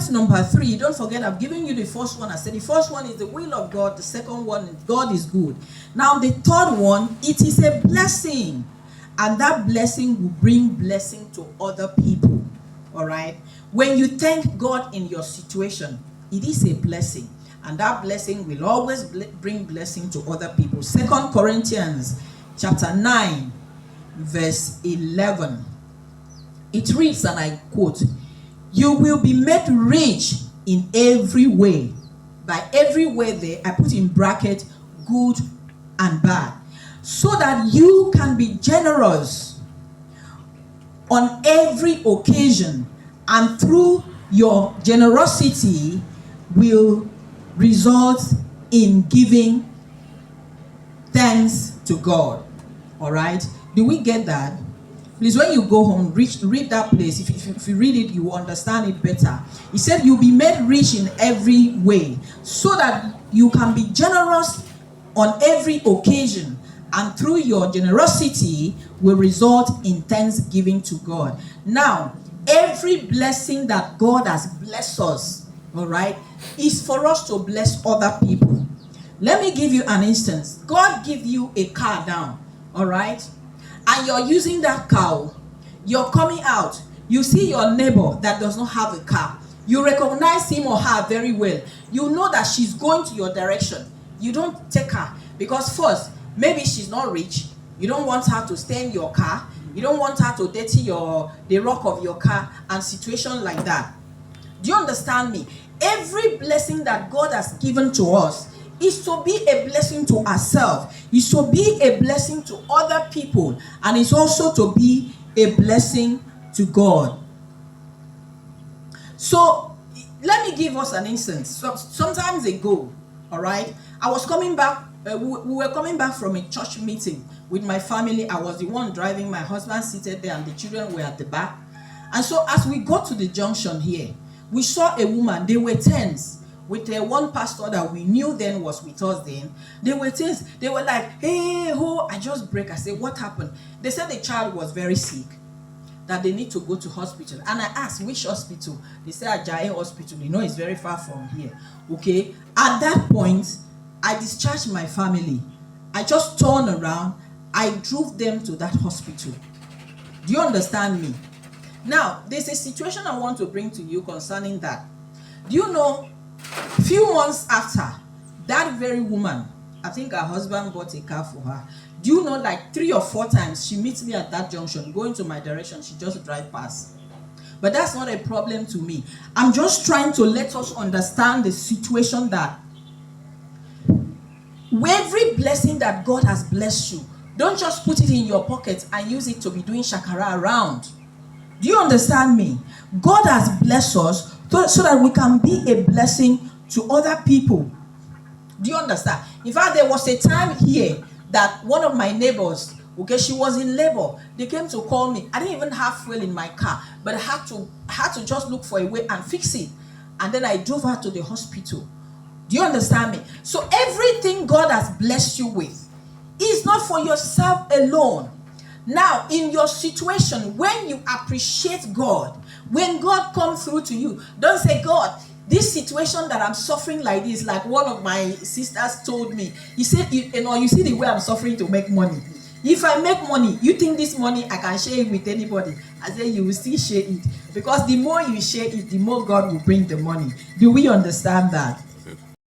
That's number 3. Don't forget, I've given you the first one. I said the first one is the will of God. The second one is God is good. Now the third one, it is a blessing. And that blessing will bring blessing to other people. All right? When you thank God in your situation, it is a blessing. And that blessing will always bring blessing to other people. 2 Corinthians chapter 9, verse 11. It reads, and I quote, "You will be made rich in every way." By every way there, I put in bracket good and bad, so that you can be generous on every occasion, and through your generosity will result in giving thanks to God. All right? Do we get that? Please, when you go home, read that place. If you read it, you will understand it better. He said, "You'll be made rich in every way, so that you can be generous on every occasion, and through your generosity will result in thanksgiving to God." Now, every blessing that God has blessed us, all right, is for us to bless other people. Let me give you an instance. God give you a car now, all right, and you're using that car. You're coming out. You see your neighbor that does not have a car. You recognize him or her very well. You know that she's going to your direction. You don't take her because first, maybe she's not rich. You don't want her to stay in your car. You don't want her to dirty the rock of your car and situation like that. Do you understand me? Every blessing that God has given to us is to be a blessing to ourselves, is to be a blessing to other people, and it's also to be a blessing to God. So let me give us an instance. So, sometimes ago, all right, I was coming back. We were coming back from a church meeting with my family. I was the one driving. My husband seated there, and the children were at the back. And so, as we got to the junction here, we saw a woman. They were tense with one pastor that we knew then was with us then. They were tense. They were like, "Hey, ho!" I just break. I said, "What happened?" They said the child was very sick, that they need to go to hospital. And I asked, "Which hospital?" They said, "Ajayi Hospital. You know, it's very far from here." Okay. At that point, I discharged my family. I just turned around. I drove them to that hospital. Do you understand me? Now, there's a situation I want to bring to you concerning that. Do you know, few months after, that very woman, I think her husband bought a car for her. Do you know, like 3 or 4 times, she meets me at that junction, going to my direction, she just drive past. But that's not a problem to me. I'm just trying to let us understand the situation that every blessing that God has blessed you, don't just put it in your pocket and use it to be doing shakara around. Do you understand me? God has blessed us so that we can be a blessing to other people. Do you understand? In fact, there was a time here that one of my neighbors, okay, she was in labor. They came to call me. I didn't even have fuel in my car, but I had to just look for a way and fix it. And then I drove her to the hospital. Do you understand me? So everything God has blessed you with is not for yourself alone. Now, in your situation, when you appreciate God, when God comes through to you, don't say, "God, this situation that I'm suffering like this," like one of my sisters told me. He said, you see the way I'm suffering to make money. If I make money, you think this money I can share it with anybody? I say, you will still share it. Because the more you share it, the more God will bring the money. Do we understand that?